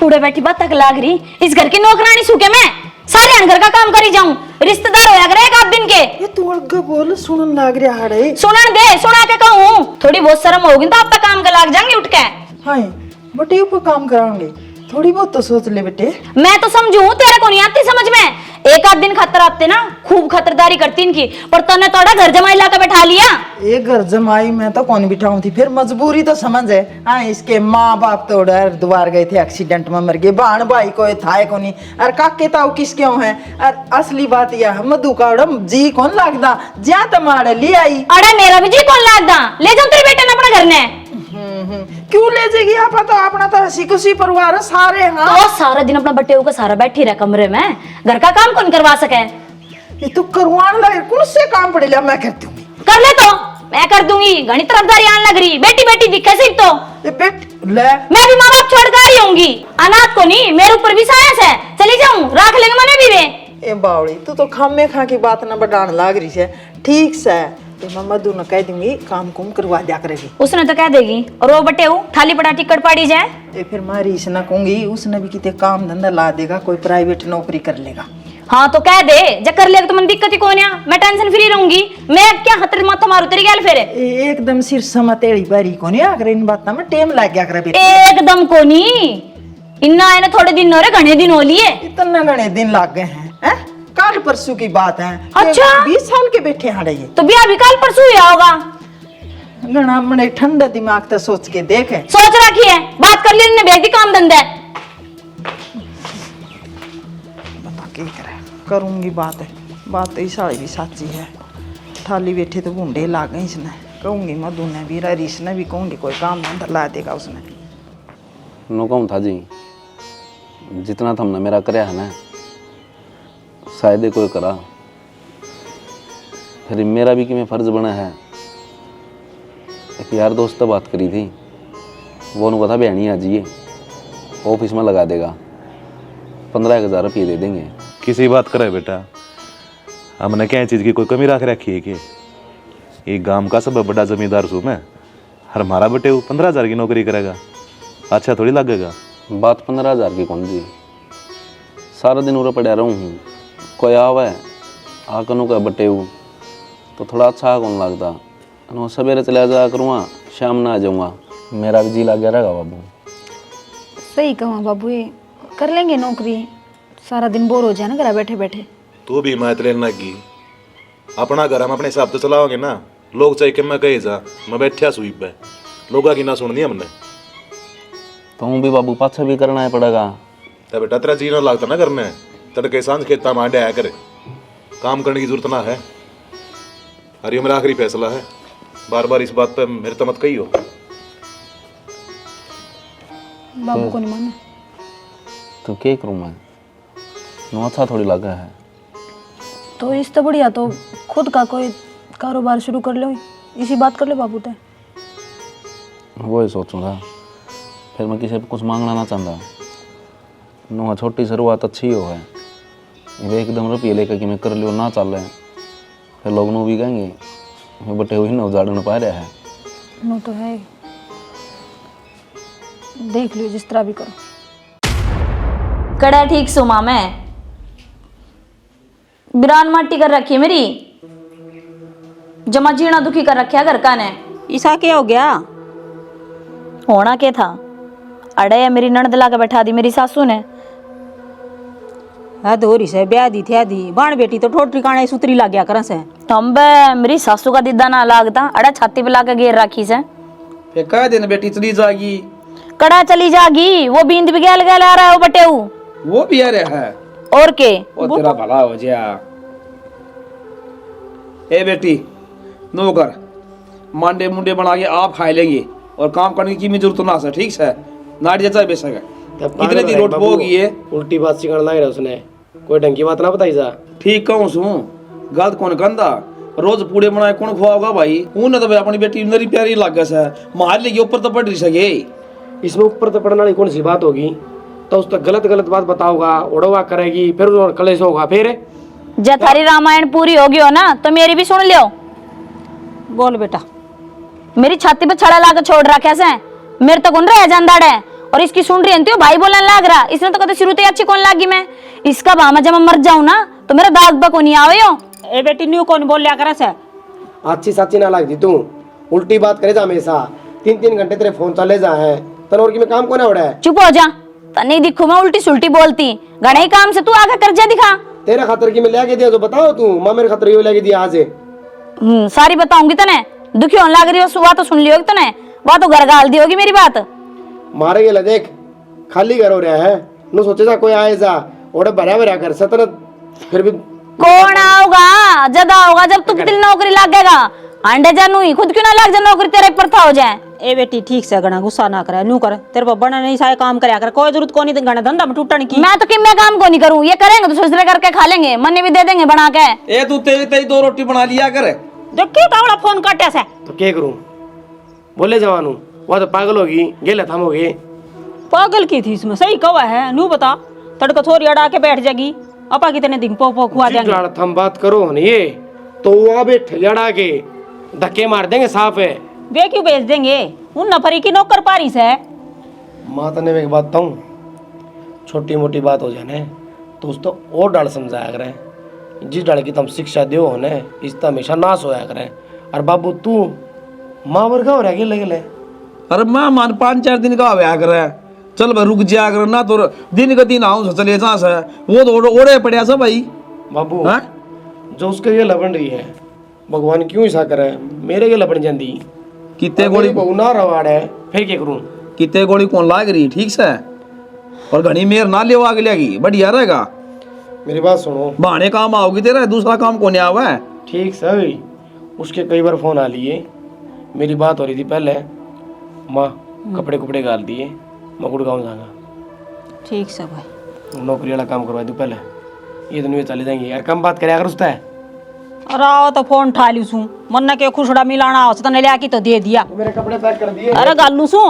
उड़े बैठी बात तक लाग रही, इस घर की नौकरानी सूखे मैं सारे घर का काम करी जाऊं, रिश्तेदार होया करे एक आध दिन के। ये तू अड़गा बोल, सुनन लाग रहा है। सुनन दे, सुना के कहूं थोड़ी बहुत शर्म होगी तो आप काम का लाग जाएंगे उठ के। हाँ बटे ऊपर काम कराएंगे, थोड़ी बहुत तो सोच ले बेटे। मैं तो समझू तेरे को नहीं आती समझ में, एक आध दिन खतर आते ना खूब खतरदारी करती इनकी, पर तूने थोड़ा घर जमाई ला के बैठा लिया। एक घर जमाई मैं तो कौन बिठाऊं थी, फिर मजबूरी तो समझ है। हाँ इसके माँ बाप तो हरिद्वार गए थे, एक्सीडेंट में मर गए, बहन भाई को था को नहीं, और काके ताऊ किस क्यों है। और असली बात यह मधु का जी कौन लागदा ज्या तमाड़े ले आई। अरे मेरा भी जी कौन लागदा, ले जाऊं तेरे बेटे ने अपने घर ने। क्यों ले जाएगी आप, तो अपना तो हंसी खुशी परिवार है सारे। हाँ तो सारा दिन अपना बट्टे का सारा बैठी रहा कमरे में, घर का काम कौन करवा सके। ये तो करवाने लगे, कौन से काम पड़े मैं करती हूँ। कर ले तो मैं कर दूंगी, घनी तरफदारी आने लग रही, बेटी बेटी दिखे सिर्फ तो। ये बेट ले मैं भी माँ बाप छोड़ कर ही होंगी, अनाथ को नहीं, मेरे ऊपर भी सायस है, चली जाऊं राख लेंगे मने भी वे। ए बावड़ी तू तो खामे खा की बात ना बढ़ाने लाग रही है। ठीक से तो मैं मधु न कह दूंगी काम कुम करवा दिया करेगी। उसने तो कह देगी, और वो बटे थाली पड़ा टिकट पाड़ी जाए। ये फिर मारी इस ना कहूंगी, उसने भी कितने काम धंधा ला देगा, कोई प्राइवेट नौकरी कर लेगा। हाँ तो कह दे, जब कर लेगा तो मन दिक्कत ही कौन है, मैं टेंशन फ्री रहूंगी। मैं क्या हतर माथा मारू तेरी गल फिर। एकदम सिर समा तेरी बारी को नहीं आकर इन बात में टेम लग गया करे। एकदम को नहीं, इन्ना आए ना थोड़े दिन हो रहे, घने दिन हो लिए। इतना घने दिन लग गए हैं, हैं? कल परसों की बात है। अच्छा 20 साल के बैठे हैं ये तो ब्याह भी कल परसों हुआ होगा। घना मने ठंडा दिमाग तो सोच के देखे, सोच रखी है, बात कर ली ने भेज दी काम धंधा। बता क्या करे, करूंगी बात है, बात तो सारी भी सच्ची है। थाली बैठे तो बूंदे ला गए इसने, कहूंगी मधु ने भी, हरीश ने भी, कहूंगी कोई काम धंधा ला देगा उसने। नो कहूँ था जी, जितना तुमने मेरा कराया है ना, शायद कोई करा, फिर मेरा भी कि मैं फर्ज बना है। एक यार दोस्त तो बात करी थी, वो उनको था बहनी आ जाइए, ऑफिस में लगा देगा, 15,000 रुपये दे देंगे। किसी बात करे बेटा, हमने क्या चीज़ की कोई कमी रख रखी है कि एक गांव का सब बड़ा जमींदार सू मैं, हर हमारा बेटे वो 15,000 की नौकरी करेगा, अच्छा थोड़ी लगेगा। बात 15,000 की कौन जी, सारा दिन उरे पड़ा रहूँ हूँ, कोई आवे आकनू का बटे तो थोड़ा अच्छा कौन लगता, सवेरे चला जाया करूँगा, शाम ना आ जाऊँगा, मेरा भी जी लग गया रहेगा बाबू। सही कहा बाबू, ये कर लेंगे नौकरी, सारा दिन बोर हो जाए ना घर बैठे बैठे। तू भी हिमायत लेने लगी, अपना घर हम अपने हिसाब से चलाओगे ना, लोग चाहे कि मैं कहे जा मैं बैठा सुई पे, लोगों की ना सुननी हमने। तो भी बाबू पाछा भी करना है पड़ेगा। तो बेटा तेरा जी ना लगता ना करने, तड़के सांझ खेता में आया करे, काम करने की जरूरत ना है। अरे मेरा आखिरी फैसला है, बार बार इस बात पे मेरे तो मत कही हो। बाबू को नहीं माना तो क्या करूँ मैं, नो अच्छा थोड़ी लगा है। तो इस तो बढ़िया, तो खुद का कोई कारोबार शुरू कर लो, इसी बात कर ले बाबू ते। वही सोचूंगा, फिर मैं किसी को कुछ मांगना ना चाहता, नो छोटी शुरुआत अच्छी हो है, एकदम रुपये लेकर कि मैं कर लियो ना चल रहे, फिर लोग नो भी कहेंगे मैं बटे हुई ना उजाड़ न पा रहा है। नो तो है, देख लियो जिस तरह भी करो। कड़ा ठीक सुमा मैं बिरान माटी कर रखी है मेरी, जमा जीना दुखी कर रखा घर का ने। ईसा क्या हो गया? होना क्या था, अड़े मेरी ननद ला के बैठा दी मेरी सासू ने। हद हो रही से, ब्याह दी थी आधी बाण बेटी तो ठोट ठिकाने सुतरी लाग गया करस है। तंबे मेरी सासू का दिद्दा ना लागता, अड़े छाती पे ला के घेर रखी से। फिर कह देना बेटी चली जाएगी, कड़ा चली जागी, वो बींद भी गैल गैल आ रहा है वो बटेऊ, वो भी आ रहा है। और के वो तेरा भला हो जाए। ए बेटी नौकर मांडे मुंडे बना के आप खाए लेंगे, और काम करने की जरूरत ना है, ठीक है? नाट जैसा बेशक है, कितने दिन रोट होगी है। उल्टी बात सिखाने लग रहा है उसने, कोई ढंग की बात ना बताई जा। ठीक कहूँ सू, गलत कौन कंधा, रोज पूड़े बनाए कौन खुआओगा भाई? उन्हें तो भाई अपनी बेटी नरी प्यारी लग गया है, मार लेगी ऊपर तो पड़ रही सके। इसमें ऊपर तो पड़ने वाली कौन सी बात होगी? तो उस तक गलत गलत बात बताओगा, उड़वा करेगी, फिर कलेश होगा। फिर जब थारी रामायण पूरी होगी हो ना तो मेरी भी सुन लियो। बोल बेटा। मेरी छाती पे छड़ा ला के छोड़ रखा है, मेरे तो गुन रह जांदा है, और इसकी सुन रही है भाई बोलने लग रहा, इसने तो कभी शुरू से अच्छी कौन लागी मैं, इसका भामा जब मैं मर जाऊं ना तो मेरा दाग बको नहीं आवे हो। ए बेटी न्यू कौन बोल लिया करे से, अच्छी सच्ची ना लगती तू, उल्टी बात करे जा हमेशा। 3-3 घंटे तेरे फोन चले जा है तन और की में काम को ना उड़ा है। चुप हो जा, तने दिखू मैं उल्टी सुल्टी बोलती, घणे काम से तू आगे कर जा दिखा। तेरे खातर की मैं लेके दिया तो बताओ तू, मां मेरे खातर यो लेके दिया आज। सारी बताऊंगी तने, दुखी होने लग रही हो, सुबह तो सुन ली होगी तने, बात तो घर गाल दी होगी मेरी बात। मारे गेला देख, खाली घर हो रहा है, नु सोचे जा कोई आए जा ओड़े भरा भरा कर सतन, फिर भी कौन आओगा जब आओगा जब तू दिल नौकरी लागेगा, अंडे जानू ही खुद क्यों ना लग जा नौकरी, तेरे पर था हो जाए। ए बेटी ठीक से गणा गुस्सा ना करे, न्यू कर, तेरे पर बना नहीं सारे काम करया कर, कोई जरूरत को नहीं गणा धंधा में टूटने की। मैं तो कि मैं काम को नहीं करूं, ये करेंगे तो दूसरे करके खा लेंगे, मन्ने भी दे देंगे बना के। ए तू तेरी तेरी 2 रोटी बना लिया कर। जो क्यों तावड़ा फोन काटे से, तो क्या करूं, बोले जवानू वह तो पागल होगी, गेले थम हो गए। पागल की थी इसमें, सही कवा है, नू बता, तड़का थोड़ी अड़ा के बैठ जाएगी, अपा कितने दिन पो खुआ देंगे। थम बात करो हन ये तो वहां बैठ अड़ा के धक्के मार देंगे, साफ है। वे क्यों बेच देंगे, उन नफरी की नौकर पारिस है। माता ने एक बात बताऊं, छोटी मोटी बात हो जाए तो उस तो और डाल समझाया करें, जिस डाल की तुम शिक्षा दो हो ने इस तो हमेशा नाश होया करें। और बाबू तू माँ वर्गा हो रहा है लगे ले, अरे मैं मान 5-4 दिन का आया करे, चल भाई रुक जा कर ना, तो दिन का दिन आऊं चले जा से, वो तो ओड़े पड़िया सब भाई। बाबू हाँ? जो उसके ये लबन रही है, भगवान क्यों ऐसा करे, मेरे के लबन जाती कितने गोली ना रवाड़ है, फिर क्या करूं। कितने गोली कौन लाग रही ठीक से, और घनी मेर ना ले आगे लेगी, बढ़िया रहेगा। मेरी बात सुनो, बहाने काम आओगी तेरा, दूसरा काम कौन आवा है। ठीक सही, उसके कई बार फोन आ लिए, मेरी बात हो रही थी पहले, माँ कपड़े कुपड़े गाल दिए, मैं गुड़गांव जाऊंगा, ठीक से भाई, नौकरी वाला काम करवा दूं पहले, ये दिन में चले जाएंगे यार, कम बात करे अगर उसका है। अरे आओ तो फोन उठा ली सू, मन के खुशड़ा मिलाना हो तो ले आके तो दे दिया, मेरे कपड़े पैक कर दिए। अरे गालू सू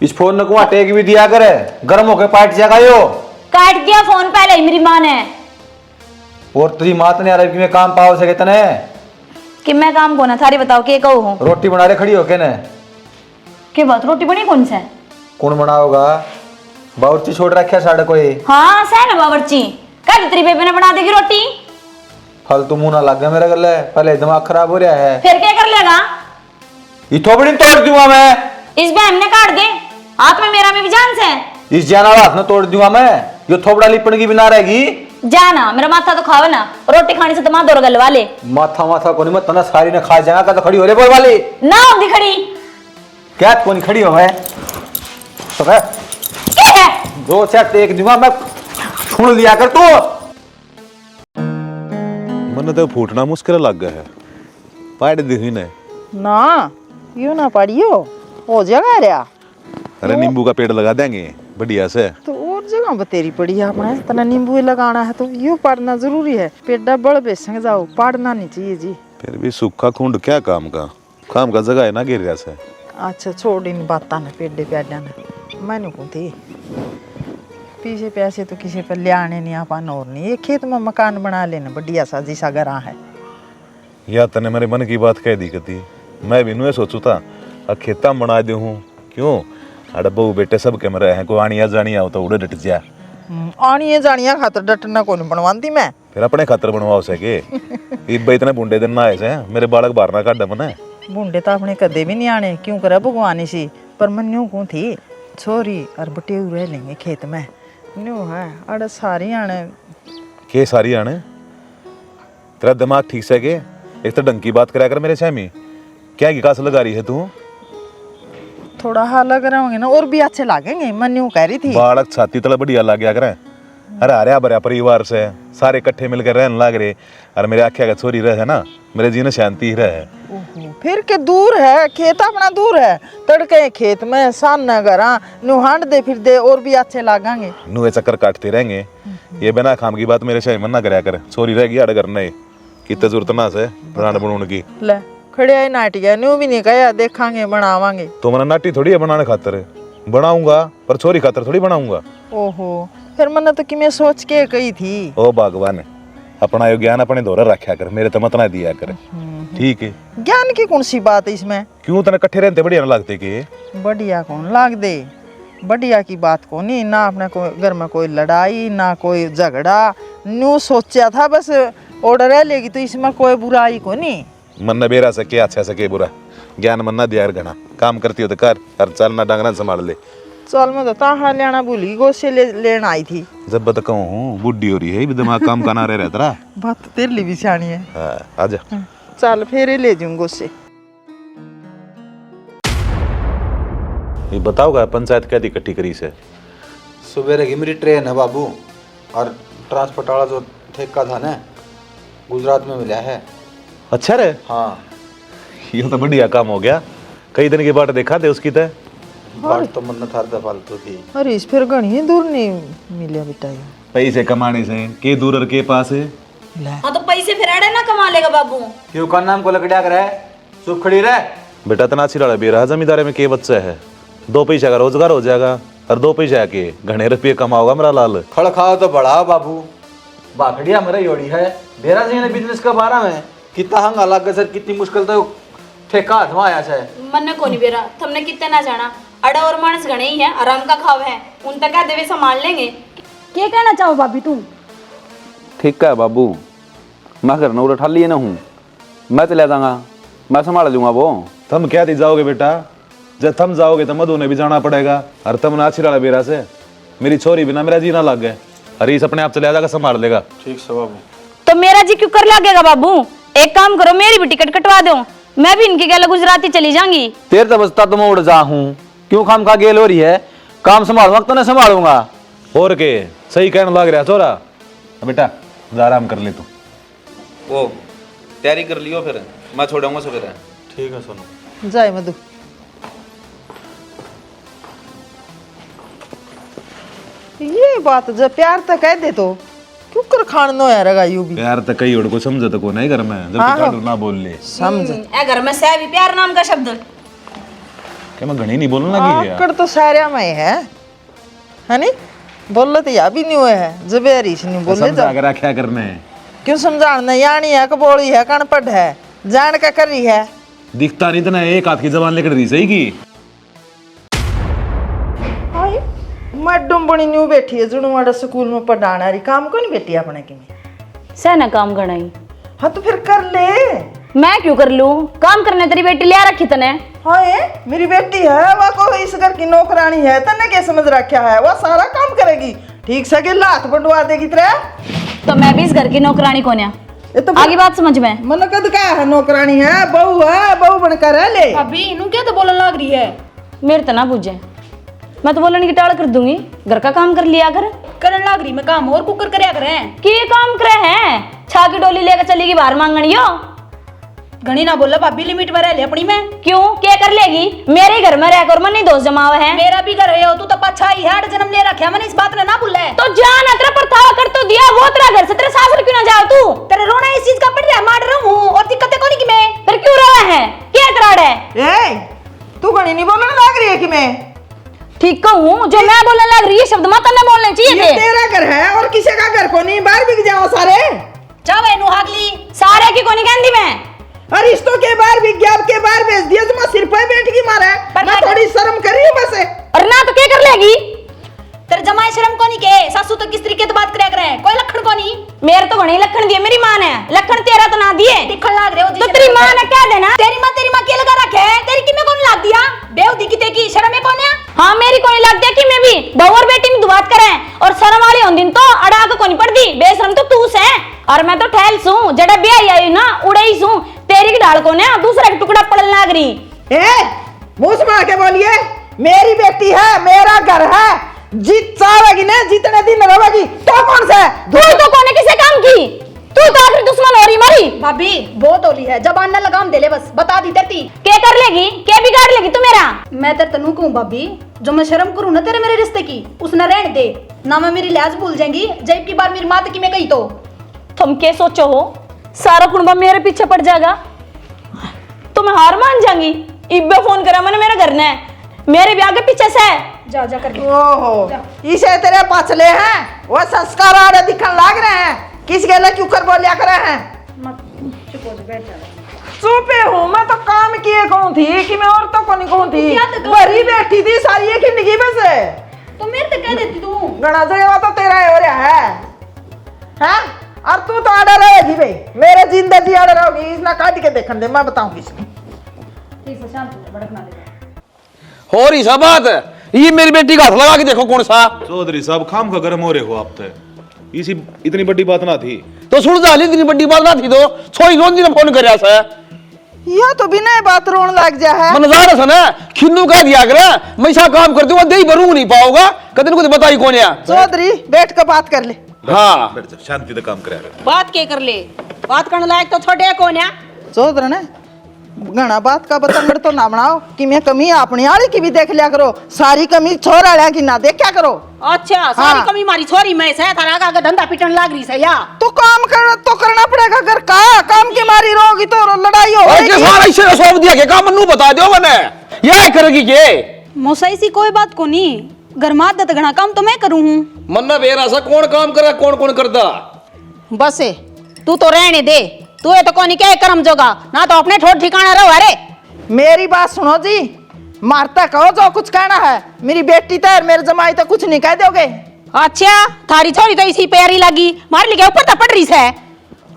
इस फोन ने को टेक भी दिया करे, गर्म होके पार्ट जाएगा यो। काट दिया फोन पहले ही मेरी माँ ने। और तुझी मात ने अरब की में काम पाओ सके तने, कि मैं काम को ना थारी बताओ के कहूँ हूँ रोटी बना रहे खड़ी होके ने। के बात रोटी बनी कौन से, कौन बनाओगा, बावर्ची छोड़ रखा साढ़े कोई। हाँ सह ना बावर्ची, कह तेरी बेबे ने बना देगी रोटी। फालतू मुंह ना लग गया मेरे गले, पहले दिमाग खराब हो रहा है। फिर क्या कर लेगा, ये थोबड़ी तोड़ दूंगा मैं, इस बहन ने काट दे, हाथ में मेरा में भी जान से। इस जाना हाथ में तोड़ दूंगा मैं, ये थोबड़ा लिपण की भी ना रहेगी। जाना मेरा माथा तो खावे ना, रोटी खाने से दिमाग दौड़ गल वाले। माथा माथा को नहीं मत तना सारी ने खा जाएगा, का तो खड़ी हो रे बोल वाली ना होगी खड़ी, क्या कौन खड़ी हो है तो है क्या है? 2-4 टेक दूंगा मैं, सुन लिया कर तू। मन तो फूटना मुश्किल लग गया है, पाड़ दी ने ना यूं ना पड़ियो, हो जाएगा रहा। अरे नींबू का पेड़ लगा देंगे बढ़िया से, तो और जगह बतेरी पड़ी है अपने, तना नींबू ही लगाना है तो यूं पढ़ना जरूरी है, पेड़ा बड़ बेसंग जाओ, पढ़ना नहीं चाहिए जी। फिर भी सूखा खूंड क्या काम का जगह है ना गिर रहा से। अच्छा छोड़ इन बात ना, पेड़े प्याडा ना, मैंने को थी पीछे पैसे तो किसी पर ले आने नहीं अपन, और नहीं ये खेत में मकान बना लेना बढ़िया सा जिसा गरा है। या तने मेरे मन की बात कह दी कती, मैं भी नुए सोचू था खेता में बना दे हूँ, क्यों अरे बहू बेटे सब के मरे हैं, कोई आनिया जानिया हो तो उड़े डट जा। आनिए जानिया खातर डटना को नहीं बनवाती मैं, फिर अपने खातर बनवाओ सके। इब्बे इतने बुंडे दिन ना आए से, मेरे बालक बाहर ना काट मने। बूंदे तो अपने कदे भी नहीं आने, क्यों करे भगवानी सी, पर मन न्यू को थी छोरी और बटे रह लेंगे खेत में, न्यू है अरे सारी आने। के सारी आने, तेरा दिमाग ठीक से के, एक तो ढंग की बात करा कर मेरे सामी, क्या की कास लगा रही है तू। थोड़ा हाल लग रहे होंगे ना, और भी अच्छे लागेंगे, मन न्यू कह रही थी। बालक छाती तला बढ़िया लग गया करे, अरे हरिया भरिया परिवार से सारे इकट्ठे मिलकर रहने लग रहे, और मेरे आख्या का छोरी रहे ना, मेरे जी ने शांति ही रहे। ओहो, फिर के दूर है खेत अपना, दूर है तड़के खेत में सान नगरा नुहांड दे फिर दे, और भी अच्छे लागेंगे। नुए चक्कर काटते रहेंगे, ये बिना खाम की बात मेरे शाही मन ना कराया कर, छोरी रहेगी अड़ करने कितने जरूरत ना से बनाने बनने की। ले खड़े आई नाटिया, न्यू भी नहीं कहा देखांगे बनावांगे, तो मैंने नाटी थोड़ी है बनाने खातर, बनाऊंगा पर छोरी खातर थोड़ी बनाऊंगा। ओहो, फिर मैंने तो कि मैं सोच के कही थी। ओ भगवान, अपना यो ज्ञान अपने दौरे रखा कर, मेरे तो मत ना दिया कर, ठीक है। ज्ञान की कौन सी बात है इसमें, क्यों तने इकट्ठे रहते बढ़िया ना लगते के, बढ़िया कौन लाग दे, बढ़िया की बात को नहीं ना, अपने को घर में कोई लड़ाई ना कोई झगड़ा, न्यू सोचा था बस ऑर्डर है लेगी तो इसमें कोई बुराई को नहीं। मन्ना बेरा सके अच्छा सके बुरा ज्ञान मन्ना दिया घना काम करती हो तो कर और चलना डांगना संभाल ले। चल मैं तो ताहा लेना भूली गोसे लेना आई थी। जब बता कहूँ बुढ़ी हो रही है भी दिमाग काम का ना रह रहा। बात तो तेरे लिए भी सियानी है। हाँ आजा। चल फिर ले जाऊँ गोसे। ये बताओगा पंचायत क्या इकट्ठी करी से? सवेरे की मेरी ट्रेन है बाबू, और ट्रांसपोर्ट वाला जो ठेका था ना गुजरात में मिला है। अच्छा रे। हाँ ये तो बढ़िया काम हो गया। कई दिन की बाट देखा थे उसकी तय बात तो मन थार फालतू थी। अरे इस फिर घनी दूर नहीं मिलिया बेटा ये। पैसे कमाने से के दूर और के पास है। हाँ तो पैसे फिर अड़े ना कमा लेगा बाबू। क्यों का नाम को लकड़िया करे चुप खड़ी रहे। बेटा तनाची लड़ा बेरा जमींदारे में के बच्चा है, 2 पैसा का रोजगार हो जाएगा और 2 पैसा के घने रुपये कमाओगा मेरा लाल। खड़ खाओ तो बढ़ाओ बाबू, बाखड़िया मेरा योड़ी है बेरा जी ने बिजनेस का बारा में कितना हंग अलग सर कितनी मुश्किल तो ठेका हाथ में आया है। मन को नहीं बेरा तुमने कितने ना जाना, अड़ा और मानस घने ही है, आराम का खाव है, उन तक क्या देवे संभाल लेंगे। क्या कहना चाहो भाभी तुम? ठीक है बाबू, मैं घर नूर उठा लिए ना हूँ, मैं चला जाऊंगा, मैं संभाल लूंगा वो। तुम क्या दी जाओगे बेटा? जब तुम जाओगे तो मधु ने भी जाना पड़ेगा और तुम ना अच्छी बेरा से मेरी छोरी बिना मेरा जी ना लग गए। अरे इस अपने आप चले जाएगा संभाल लेगा। ठीक है बाबू। तो मेरा जी क्यों कर लगेगा बाबू? एक काम करो मेरी भी टिकट कटवा दो, मैं भी इनके गैला गुजराती चली जाऊंगी। तेरे तो बसता तो मैं उड़ जा हूँ, क्यों खाम खा गेल हो रही है? काम संभालूंगा तो नहीं संभालूंगा। और के सही कहने लग रहा छोरा। बेटा जा आराम कर ले तू। वो तैयारी कर लियो फिर मैं छोड़ूंगा सवेरे। ठीक है सोनू। जय मधु। ये बात जब प्यार तक कह दे तो क्यों कर खान नो यार यू भी यार तो कई को समझे तो को नहीं घर में जब हाँ, ठाडू ना बोल ले समझ। ए घर में से भी प्यार नाम का शब्द क्या मैं घनी नहीं बोलने लगी यार। आकड़ तो सारे में है नहीं बोल तो या भी नहीं हुए है जबेरी से नहीं बोले समझा कर क्या करना है? क्यों समझाना यानी है कबोली है कणपट है जान का कर रही है। दिखता नहीं तो ना एक हाथ की जबान लेकर रही सही की। हाय मैडम बनी न्यू बैठी है जुनू वाला स्कूल में पढ़ाना रही काम को नहीं बैठी अपने की में। सहना काम गणाई। हाँ तो फिर कर ले। मैं क्यों कर लूं? काम करने तेरी बेटी लिया रखी तने। हाँ ये मेरी बेटी है वह को इस घर की नौकरानी है तने क्या समझ रखा है वह सारा काम करेगी ठीक से के लात बंटवा देगी तेरे। तो मैं भी इस घर की नौकरानी कौन है? ये तो आगे बात समझ में। मन कद का है नौकरानी है बहू बनकर है ले। भाभी इन्हों क्या तो बोलने लग रही है? मेरे तो ना पूछे, मैं तो बोलने की टाल कर दूंगी, घर का काम कर लिया कर। करने लग रही मैं काम और कुकर करया करे हैं कि ये काम करे हैं? छा की डोली लेकर चलेगी बाहर मांगनियो। घनी ना बोला भाभी लिमिट में रह ले अपनी में। क्यों क्या कर लेगी? मेरे घर में रहकर मन नहीं दोस्त जमावा है। मेरा भी घर है तू तो पाछा ही है जन्म ले रखा मैंने इस बात ने ना भूले। तो जान अतरा पर था कर तो दिया वो तेरा घर से तेरे सासुर क्यों ना जाओ तू? तेरे रोना इस चीज का पड़ रहा है मार रहा हूँ और दिक्कतें कोनी की मैं। फिर क्यों रहा है? क्या तराड़ है? ए तू घनी नहीं बोलने लग रही है कि मैं ठीक कहूँ जो मैं बोलने लग रही है शब्द मत न बोलने चाहिए ये थे। तेरा घर है और किसी का घर को नहीं बाहर बिक जाओ सारे। चाहे नु हागली सारे की कोनी कहंदी मैं। और रिश्तों के बाहर विज्ञापन के बाहर भेज दिया तो मैं सिर पे बैठ की मारा पर मैं थोड़ी शर्म करी है बस। और ना तो क्या कर लेगी? तेरे जमाई शर्म कोनी के सासू तो किस तरीके से बात करया करे कोई लखन कोनी। मेरे तो घणी लखन दिए मेरी माँ ने, लखन तेरा तो ना दिए। दिखन लाग रहे हो तो तेरी माँ ने क्या देना? तेरी माँ के लगा रखे है तेरी की में कौन लाग दिया बेव दी की शर्म है कौन है? हाँ मेरी कोई लग दिया कि मैं भी बहू और बेटी में दुबात करे और शर्म वाली हों दिन तो अड़ा को कोनी पड़ दी बेशरम तो तू से और मैं तो ठहल सू जड़ा ब्याह आई ना उड़ई सू तेरी की डाल को ने दूसरा का टुकड़ा पड़न लाग रही। ए मुंह मार के बोलिए मेरी बेटी है मेरा घर है जीत चाहेगी ना जितने दिन रहेगी तो कौन सा तू तो कोने किसे काम की? तू तो आखिर दुश्मन हो रही मारी। भाभी बहुत होली है जबान ना लगाम दे ले बस बता दी तेरी क्या कर लेगी? क्या बिगाड़ लेगी तू मेरा? मैं तेरे तनु कहूँ भाभी जो मैं शर्म करूँ ना तेरे मेरे रिश्ते की उसने रहने दे ना मैं मेरी लिहाज भूल जाएंगी जब की बार मेरी माँ की मैं कही तो तुम क्या सोचो हो सारा कुंबा मेरे पीछे पड़ जाएगा तो मैं हार मान जाऊंगी। इब्बे फोन करा मैंने मेरे घर ने मेरे ब्याह के पीछे से जा जा कर ओहो इसे तेरे पछले हैं वो संस्कार आ रहे दिखन लाग रहे हैं किस गेले क्यों कर बोलिया करे हैं। चुपे हूँ मैं तो काम किए कहूँ थी कि मैं औरतों को नहीं कहूँ थी भरी बैठी थी सारी एक जिंदगी में से गणा जगह तो तेरा हो रहा है हाँ? और तू तो आड़ा रहेगी भाई, मेरे जिंदगी आड़ा रहोगी, इसना काट के देखने दे, मैं बताऊं किसको। हो रही सा बात है, ये मेरी बेटी का हाथ लगा के देखो कौन सा। चौधरी साहब खाम का गर्म हो रहे हो आप तो, इसी इतनी बड़ी बात ना थी तो सुन जा, इतनी बड़ी बात ना थी तो सोई लोन जी ने फोन करया सा। यह तो बिना बात रोन लग जा है। मन जा रहा ना, खिन्नू कह दिया कर मैं सा काम करती हूँ, दे भरूंग नहीं पाओगा, कदन को बताई कौन है। चौधरी बैठ कर बात कर ले। हाँ बैठ जा, शांति से काम करेगा। बात के कर ले, बात करने लायक तो छोटे कौन है। चौधरी ने घना बात का बतंगड़ तो ना बनाओ कि मैं कमी अपनी आली की भी देख लिया करो, सारी कमी छोर आलिया की ना देख क्या करो। अच्छा सारी कमी मारी छोरी मैं से थारा का धंधा पिटन लाग रही से या तो काम कर तो करना पड़ेगा, घर का काम की मारी रहोगी तो लड़ाई हो और के सारा इसे सौंप दिया के काम मन्नू बता दो मैंने, यह करेगी के मोसाई सी कोई बात को नहीं, घर मात दत घना काम तो मैं करूँ हूँ। मन्ना बेरा सा कौन काम करे कौन कौन करता। बस तू तो रहने दे, तू ये तो कोनी क्या कर्म जोगा ना, तो अपने ठोर ठिकाना रहो। अरे मेरी बात सुनो जी, मारता कहो जो कुछ कहना है, मेरी बेटी तो है, मेरे जमाई तो कुछ नहीं कह दोगे। अच्छा थारी छोरी तो इसी पैरी लगी, मार लिखे ऊपर तो पड़ रही है।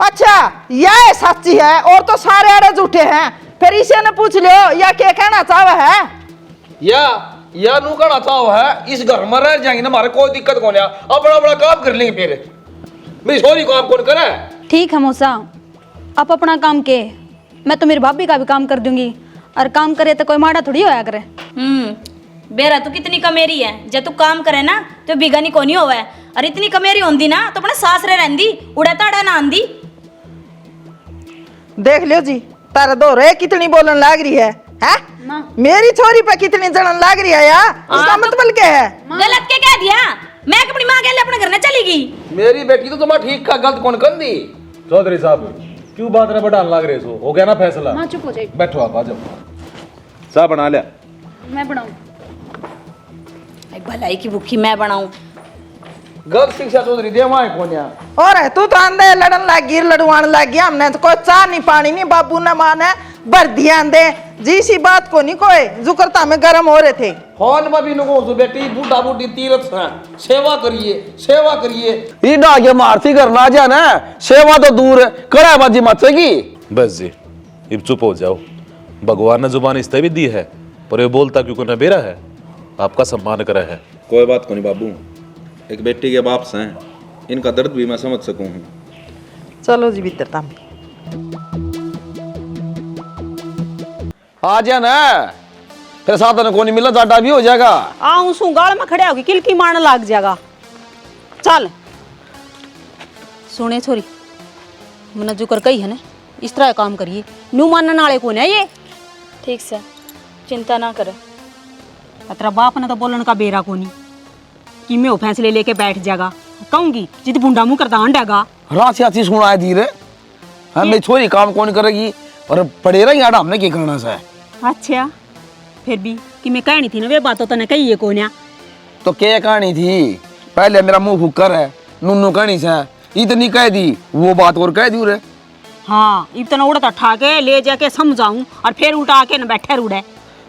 अच्छा यह सच्ची है और तो सारे अड़े झूठे हैं, फिर इसे ने पूछ लियो या क्या कहना चाहे है। या नू कहना चाहो है, इस घर में रह जाएंगे ना, हमारे कोई दिक्कत कौन है, अपना अपना काम कर लेंगे। फिर मेरी छोरी काम कौन करे। ठीक है मौसा, आप अपना काम के, मैं तो मेरी भाभी का भी काम कर दूंगी, और काम करे तो कोई माड़ा थोड़ी होया करे। बेरा तू कितनी कमेरी है, जब तू काम करे ना तो बिगनी कोनी होवे, और इतनी कमेरी होंदी ना तो अपने सासरे रहंदी, उड़ा ताड़ा ना आंदी। देख लियो जी, तारा दो रे कितनी बोलन लाग रही है हैं? मेरी छोरी पे कितनी जलन लाग रही है यार, इसका मतलब क्या है? गलत क्या कह दिया, मैं अपनी माँ के लिए अपने घर में चलेगी। मेरी बेटी तो तुम्हारा ठीक का गलत कौन कर दी। चौधरी साहब क्यों बात रे बढ़ाने लग रहे हो गया ना फैसला। हाँ चुप हो जाए, बैठो आप, आ जाओ। साहब बना लिया। मैं बनाऊँ। भलाई की भूखी मैं बनाऊं। गलत शिक्षा चौधरी दे वहां कौन है। और है तू तो आंधे लड़न लागी, लड़वान लागी, हमने तो कोई चाह नहीं पानी नहीं, बाबू ने माने भर दिया दे जी सी बात को नहीं कोई जुकरता में गर्म हो रहे थे। फोन में भी नुको सो बेटी बूढ़ा बूढ़ी तीरथ है, सेवा करिए सेवा करिए। इडा आगे मारती करना जा ना, सेवा तो दूर है, कड़ा बाजी मचेगी। बस जी अब चुप हो जाओ, भगवान ने जुबान इस भी दी है, पर ये बोलता क्योंकि न बेरा है, आपका सम्मान करा है। कोई बात को नहीं बाबू, एक बेटी के बाप से हैं, इनका दर्द भी मैं समझ सकूं हूँ। चलो जी भीतर ताम आ जा ना, फिर साधन को नहीं मिला जाटा भी हो जाएगा। आऊं सू गाल में खड़े होगी किलकी मारने लग जाएगा। चल सुने छोरी, मैंने जो कर कही है ना, इस तरह काम करिए, नू मानने वाले कौन है ये। ठीक से चिंता ना करे। तेरा बाप ने तो बोलन का बेरा कोनी कि मैं वो फैसले लेके बैठ जाएगा, कहूंगी जिद बुंडा मुंह करता हंडेगा। रात से आती सुना है धीरे, हम मेरी छोरी काम कौन करेगी, और पड़े रही आड़ा हमने क्या करना सा। अच्छा फिर भी कि मैं कहनी थी ना वे बातों तो ने कही है कौन है। तो क्या कहानी थी, पहले मेरा मुंह फुकर है, नुन्नू कहानी से इतनी कह दी, वो बात और कह दी रे। हाँ इतना उड़ता ठा के ले जाके समझाऊं और फिर उल्टा आके न बैठे रूढ़े।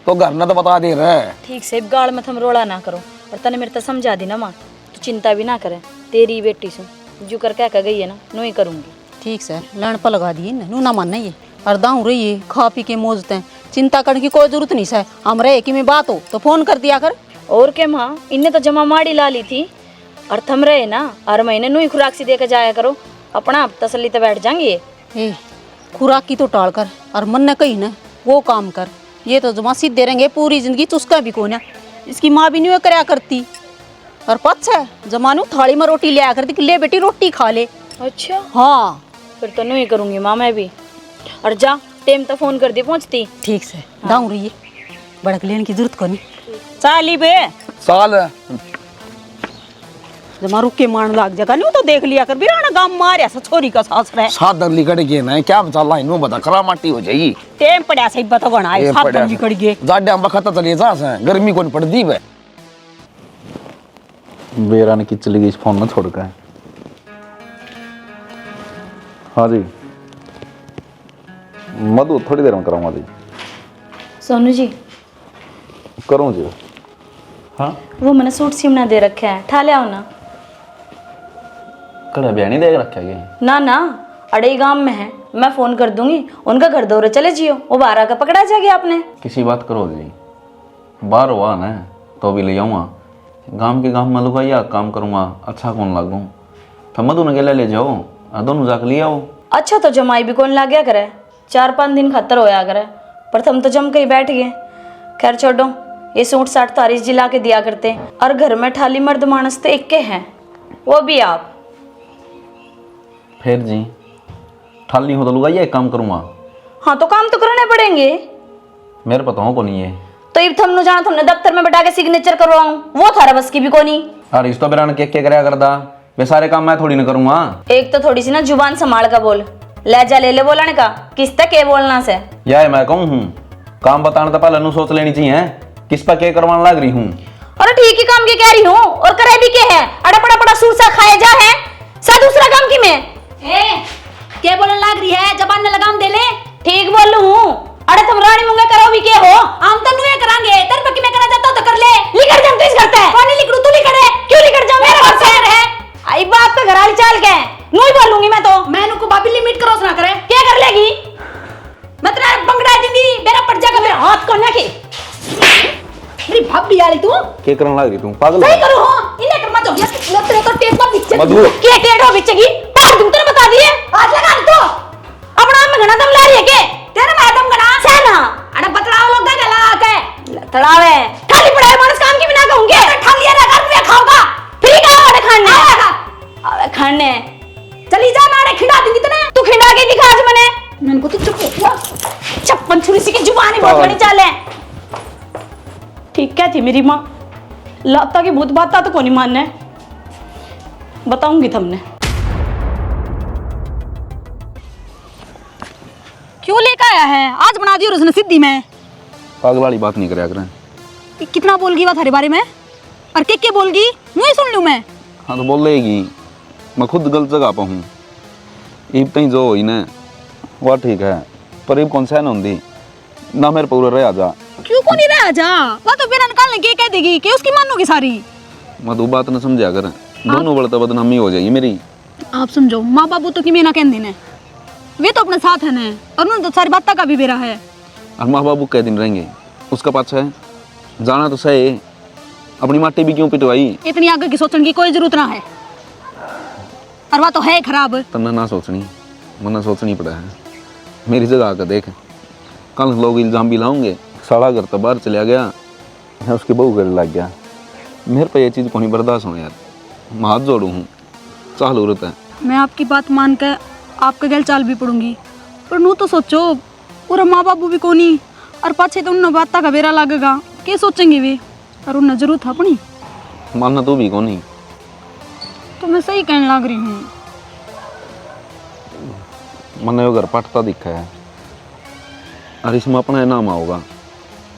तो घर ना तो बता दे रहे। ठीक से गाल में थम रोड़ा ना करो, और तने मेरे तो समझा दी ना माँ, तो चिंता भी ना करे, तेरी बेटी से जो कर क्या गई है ना नो ही करूंगी। ठीक से लड़ पर लगा दिए नू ना मान ये, और दाऊ रही खा पी के मौजते, चिंता करने की कोई जरूरत नहीं है। हम रहे कि मैं बात हो तो फोन कर दिया कर। और के माँ इनने तो जमा माड़ी ला ली थी, और थम रहे ना हर महीने नू ही खुराक सी दे के जाया करो, अपना आप तसल्ली तो बैठ जाएंगे। ए खुराक की तो टाल कर और मन ने कही ना वो काम कर, ये तो जमा सीधे रहेंगे पूरी जिंदगी, चुस्का भी कौन है। इसकी माँ भी नहीं कराया करती, और पच है जमानू थाली में रोटी लिया करती कि ले बेटी रोटी खा ले। अच्छा हाँ फिर तो नहीं करूंगी माँ मैं भी, और जा टेम तो फोन कर दी पहुंचती। ठीक से दाऊ रही है, बड़क लेने की जरूरत को नहीं। चाली बे साल जमा रुक के मारने लग जाएगा, नहीं तो देख लिया कर बिराना गांव मारे सा छोरी का सास रहे। साधन लिकड़ गए ना, क्या चल इनो बता करा माटी हो जाएगी। टेम पड़ा से बता बनाए साधन निकल गए। जाडे हम बखता चलिए जा से गर्मी कौन पड़ दी बे। बेरा ने की चली गई इस फोन में छोड़ कर। हाँ जी मधु थोड़ी देर में कराऊंगा जी। सोनू जी करूँ जी। हाँ वो मैंने सूट सिमना दे रखा है, ठा ले आओ ना। कड़ा ब्याह नहीं देख रखा ये? ना ना, अड़े गांव में है, मैं फोन कर दूंगी, उनका घर दौरे चले जियो, वो 12 का पकड़ा जाएगी आपने। किसी बात करो जी, बाहर हुआ ना तो भी ले आऊँगा, गांव के गांव में लुगाइया काम करूँगा, अच्छा कौन लागू, तो मधु ने अकेला ले जाओ, दोनों जाकर ले आओ। अच्छा तो जमाई भी कौन ला गया करे, 4-5 दिन खतर होया करे, पर तुम तो जम के ही बैठ गए। खैर छोड़ो, ये सूट साट तारीख जिला के दिया करते, और घर में ठाली मर्द मानस तो एक के हैं, वो भी आप। फिर जी ठाल नहीं हो तो लुगाइया एक काम करूँगा। हाँ तो काम तो करने पड़ेंगे, मेरे पता हो को नहीं है। तो इब थमनु जाना तुमने दफ्तर में बैठा के सिग्नेचर करवाऊं, वो थारा बस की भी कोनी। अरे इस तो बेरा के करया करदा, वे सारे काम मैं थोड़ी ना करूँगा। एक तो थोड़ी सी ना जुबान संभाल का बोल, लहजा ले ले बोलने का, किस तक के बोलना से। यार मैं कहूँ हूँ, काम बताने तो पहले सोच लेनी चाहिए किस पर क्या करवाने लग रही हूँ। अरे ठीक ही काम के कह रही हूँ, और करे भी के है, अड़ा पड़ा पड़ा सूरसा खाए जा है, सा दूसरा काम की में। क्या बोलने लग रही है, जबान में लगाम दे ले। ठीक बोल हूँ, अरे तुम रानी मुंगा करो भी के हो, हम तो नुए करांगे, तेरे पक्की में करा जाता तो कर ले। लिखड़ जम तो इस करता है, कौन लिखड़ू, तू लिखड़े। क्यों लिखड़ जाऊं, मेरा घर से है। आई बात पे घर वाली चाल के नू ही बोलूंगी मैं तो। मैनू को बाबी लिमिट क्रॉस ना करे। क्या कर लेगी, मैं तेरा बंगड़ा दूंगी, मेरा पड़ जाएगा, मेरा हाथ को ना के। मेरी भाभी वाली तू क्या करने लग रही तू, पागल सही करो। हां इन्हें कर्मा जो गया, तेरे तो टेप पर बिच मधु के टेढ़ो बिचगी पार तुम तेरे बता दिए। हाथ लगा तू अपना में घना दम ला रही है के तेरे मैडम गना सेना अरे बतलाओ लोग का गला के तड़ावे खाली पड़े मानस काम की बिना कहूंगे, ठालिया ना घर में खाऊंगा। फ्री का वाले खाने अबे खाने चली जा, मारे खिंडा दूंगी तने। तू खिंडा के दिखा आज मैंने मैंने को तो छप्पन छुरी सी की जुबान ही बहुत बड़ी चाल है। ठीक क्या थी मेरी माँ, लाता की भूत बात तो कौन मानने, बताऊंगी तुमने। क्यों लेकर आया है, आज बना दियो उसने सिद्धि में। पागल वाली बात नहीं करया करें। कितना बोलगी बात हरे बारे में, और के बोलगी मुँह सुन लूँ मैं। हाँ तो बोल लेगी, मैं खुद गलत जगह पर हूँ, ईब तई जो हुई ना वह ठीक है, पर ईब कौन सा होंगी ना मेरे पूरा रह जा। क्यों को नहीं रहा जा, वह तो बिना निकालने के कह देगी कि उसकी मानोगी सारी। मधु बात न समझा कर, दोनों बड़ता बदनामी हो जाएगी मेरी। आप समझो, माँ बाबू तो कि मैं ना कह देने, वे तो अपने साथ है ना, और उन्होंने तो सारी बात का भी बेरा है। और माँ बाबू कै दिन रहेंगे, उसका पाछा है जाना तो सही, अपनी माटी भी क्यों पिटवाई। इतनी आगे की सोचने की कोई जरूरत ना है, और वह तो है खराब। तन्ना ना सोचनी, मना सोचनी पड़ा है। मेरी जगह आकर देख, कल लोग इल्ज़ाम भी लाऊंगे, साड़ा घर तो बाहर चला गया, मैं उसकी बहू घर लग गया। मेरे पे ये चीज़ को नहीं बर्दाश्त हो यार, मैं हाथ जोड़ू हूँ, चाल औरत है। मैं आपकी बात मान कर आपके गल चाल भी पड़ूंगी, पर नू तो सोचो पूरा माँ बाबू भी कोनी, और पाछे तो उन बात का बेरा लगेगा, क्या सोचेंगे वे, और उन्हें जरूरत है अपनी। मानना तू भी कोनी, तो मैं सही कहने लग रही हूँ। मैंने वो घर पटता दिखा है, और इसमें अपना नाम आओगा।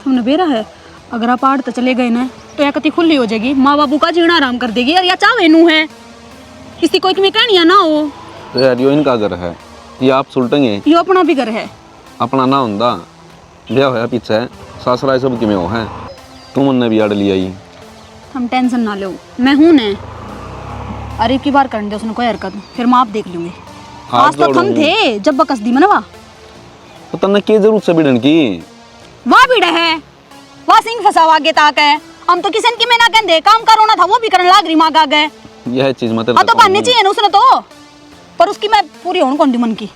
तुमने बेरा है, अगर आप आड़ तो चले गए ना तो या कति खुली हो जाएगी, माँ बाबू का जीना आराम कर देगी, और या चाहे नू है किसी कोई में कहनिया ना हो। तो यार यो इनका घर है, ये आप सुलटेंगे, ये अपना भी घर है। अपना ना होंदा ब्याह होया पीछे, सासरा सब किमें हो है, तुम ने भी आड़ लिया ही। हम टेंशन ना लो, मैं हूँ न, अरे एक बार करने दो उसने कोई हरकत, फिर मैं आप देख लूंगी। आज तो हम थे जब बकस दी मनवा, तो तन्ने की जरूरत से बिड़न की, वाह बीड़ा है, वाह सिंह फसावा आगे ताक है। हम तो किसी की मैं ना कहते, काम करोना था वो भी करने लाग रही माँ का गए। यह चीज मत तो बननी चाहिए ना उसने तो, पर उसकी मैं पूरी होने कौन दी मन की।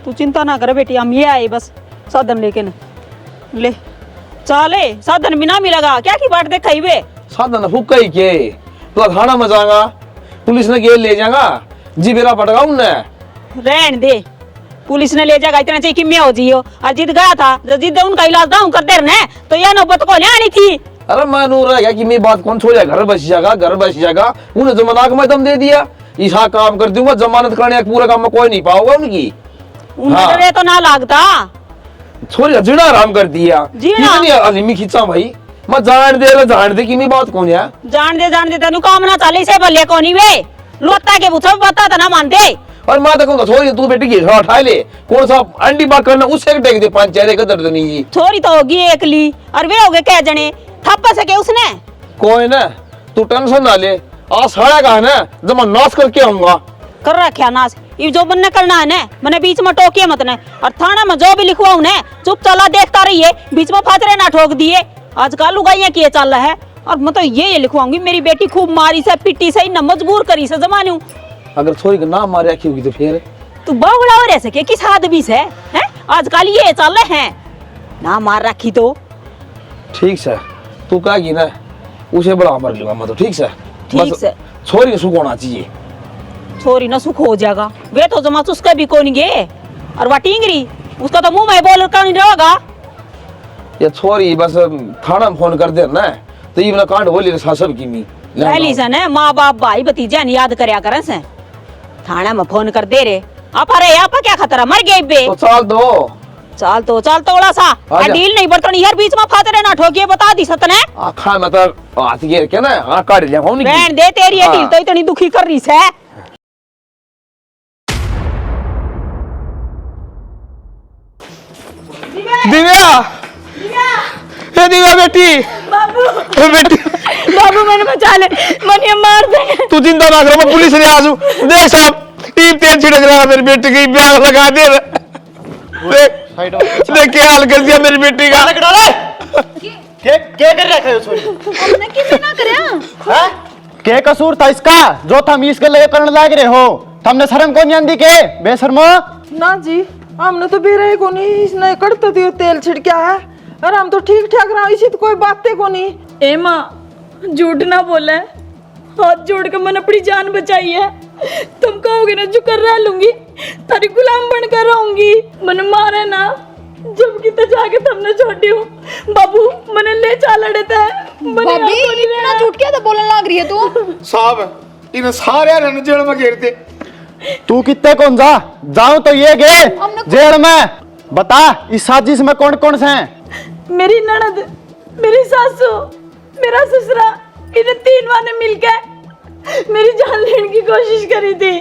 तू चिंता ना कर बेटी, हम ये आए बस साधन लेके न ले चाले, साधन बिना मिलेगा क्या की बाट देखा ही वे। साधन हुक्का ही के तो थाना में जाएगा, पुलिस ने गेल ले जाएगा जी, बेरा पड़ेगा उनने। रहन दे, पुलिस ने ले जाएगा इतना चाहिए कि मैं हो जियो, और जिद गया था जिद उनका इलाज दाऊं कर दे रहे तो यह नौबत को ले आनी थी। अरे मैं नूर रह गया कि मैं बात कौन छोड़, घर बस जाएगा, घर बस जाएगा, उन्हें जमाना में दम दे दिया, ईसा काम कर दूंगा, जमानत करने पूरा काम में कोई नहीं पाओगा उनकी। उन्हें तो ना लागता, छोरी का जीना आराम कर दिया जीना? कितनी अजीमी खींचा भाई मैं जान दे कि नहीं बात कौन है जान दे तेनु काम ना चाले से भले कोनी वे लोता के पूछो बता ता ना मानते और मैं तो कहूंगा छोरी तू बेटी की उठा ले कौन सा अंडी बात करना उससे टेक दे पांच चेहरे का दर्द नहीं जी छोरी तो होगी एकली और वे हो गए कह जने थप्पा सके उसने कोई ना तू टेंशन ना ले आज साड़ा का है ना जब मैं नाश करके आऊंगा कर रखा नाश ये जो बनने करना है ना मैंने बीच में टोकिए मत ने और थाना में जो भी लिखवाऊं ने चुप चला देखता रहिए बीच में फातरे ना ठोक दिए आजकल लुगाइयां किए चल रहा है और मैं तो ये लिखवाऊंगी मेरी बेटी खूब मारी से पिट्टी से न मजबूर करी से जमानू अगर छोरी का नाम मारे रखी होगी तो फिर तू बावड़ा हो रह सके किस आदमी से हैं आजकल ये चल रहे हैं ना मार रखी तो ठीक से तू कहेगी ना उसे बड़ा मर लूंगा मैं तो ठीक से ठीक बस से छोरी का सुख होना चाहिए छोरी ना सुख हो जाएगा वे तो जमा उसका भी कौन गे और वह टिंगरी उसका तो मुंह में बोल कर नहीं रहेगा ये छोरी बस थाना में फोन कर दे ना तो ये कांड बोली सब की मी पहली से ना माँ बाप भाई भतीजा नहीं याद करया करे से थाना में फोन कर दे रे आप अरे आप क्या खतरा मर गए बे तो चाल दो चाल तो थोड़ा सा आजा। डील नहीं बर्तन यार बीच में फातरे ना ठोकिए बता दी सतने आखा में तो हाथ गिर के ना हाँ काट लिया हूं बहन दे तेरी ये डील तो इतनी दुखी कर रही है दिव्या हे दिव्या बेटी बेटी बाबू मैंने बचा ले मनिया मार दे तू चिंता ना करो मैं पुलिस ले आजू देख साहब टीप तेल छिड़क रहा है मेरी बेटी की ब्याह लगा दे देख क्या हाल कर दिया मेरी बेटी का क्या कर रखा है उसमें हमने किसी ना करया क्या कसूर था इसका जो थम इसके लिए करने लग रहे हो हमने शर्म को नहीं आंदी के बेशर्मो ना जी हमने तो बेरे को नहीं इसने कड़ता थी तेल छिड़किया है और हम तो ठीक ठाक रहा इसी तो कोई बातें को नहीं ए माँ झूठ ना बोले हाथ जोड़ के मैंने अपनी जान बचाई है तुम कहोगे ना जो कर रह लूंगी तारी गुलाम बनकर रहूंगी मैंने मारे ना जब की तो जाके तुमने छोड़ी हूँ बाबू मैंने ले चाल देता है भाभी इतना झूठ क्या तो बोलने लग रही है तू साहब इन सारे ने जेल में घेरते तू कितने कौन जा जाऊं तो ये गए जेल में बता इस साजिश में कौन कौन से हैं मेरी ननद मेरी सासू मेरा ससुरा इन्हें तीन माने मिलकर मेरी जान लेने की कोशिश करी थी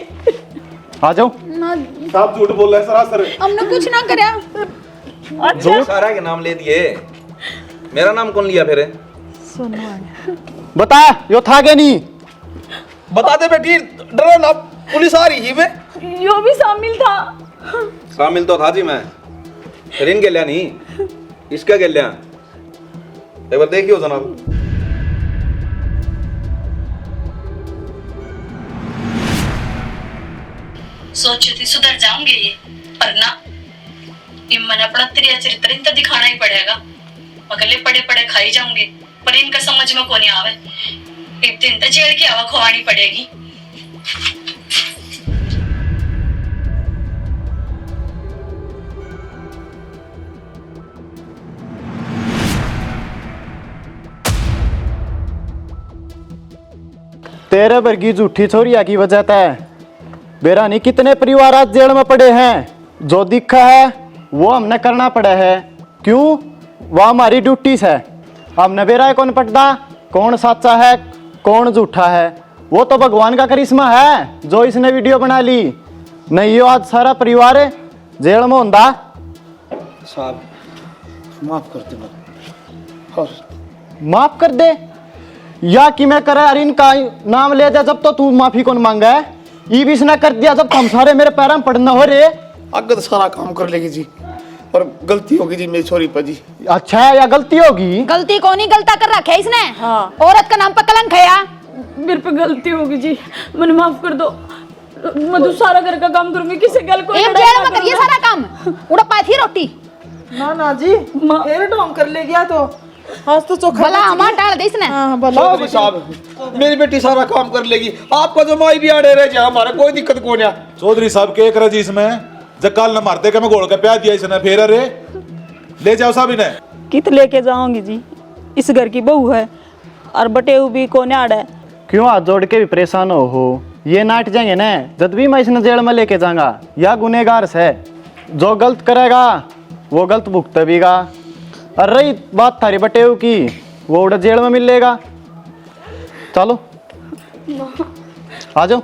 आ जाओ साहब झूठ बोल रहे हैं सरासर हमने कुछ ना करया अच्छा सारा के नाम ले दिए मेरा नाम कौन लिया फिर बता यो था के नहीं बता दे बेटी डरो ना पुलिस आ रही है यो भी शामिल था शामिल तो था जी मैं फिर इन गल्या नहीं इसका गल्या एक बार देखियो जनाब सोची थी सुधर जाऊंगे ये पर ना ये मैंने अपना त्रिया चरित्र इनका दिखाना ही पड़ेगा अगले पड़े पड़े खाई जाऊंगे पर इनका समझ में को नहीं आवे एक दिन तो जेल की हवा खुआनी पड़ेगी तेरे वर्गी झूठी छोरिया की वजह तय बेरा नहीं कितने परिवार आज जेल में पड़े हैं जो दिखा है वो हमने करना पड़ा है क्यों वह हमारी ड्यूटी है हमने बेरा कौन पटदा कौन सच्चा है कौन झूठा है वो तो भगवान का करिश्मा है जो इसने वीडियो बना ली नहीं यो आज सारा परिवार जेल में होंदा साहब माफ कर दे और माफ कर दे या कि मैं करे अरे इनका नाम ले दे जब तो तू माफी कौन मांगा है ये भी इसने कर दिया जब हम सारे मेरे पैरों में पड़ना हो रे आगे तो सारा काम कर लेगी जी और गलती होगी जी मेरी छोरी पर जी अच्छा है या गलती होगी गलती कौन ही गलता कर रखा है इसने औरत का नाम पर कलंक है या मेरे पे गलती होगी जी मैंने माफ कर दो मैं तो सारा घर का काम करूंगी किसी गल को एक जेल में करिए सारा काम उड़ा पाई थी रोटी ना जी फिर ढोंग कर ले गया तो आज तो चोखा भला हमार डाल दे इसने हाँ भला चौधरी साहब मेरी बेटी सारा काम कर लेगी आपका जो माई भी आड़े रह जाए हमारा कोई दिक्कत कौन है चौधरी साहब के एक रजी इसमें जकाल न मारते के मैं घोड़ के प्याज दिया इसने फिर अरे ले जाओ साहब इन्हें कित लेके जाऊंगी जी इस घर की बहू है और बटे भी कोने आड़ा है क्यों हाथ जोड़ के भी परेशान हो ये नाट जाएंगे ना जब भी मैं इसने जेल में लेके जाऊंगा या गुनेगार से जो गलत करेगा वो गलत भुगते बीगा। और रही बात थारी बटेव की, वो उड़ा जेल में मिलेगा। चलो आ जाओ।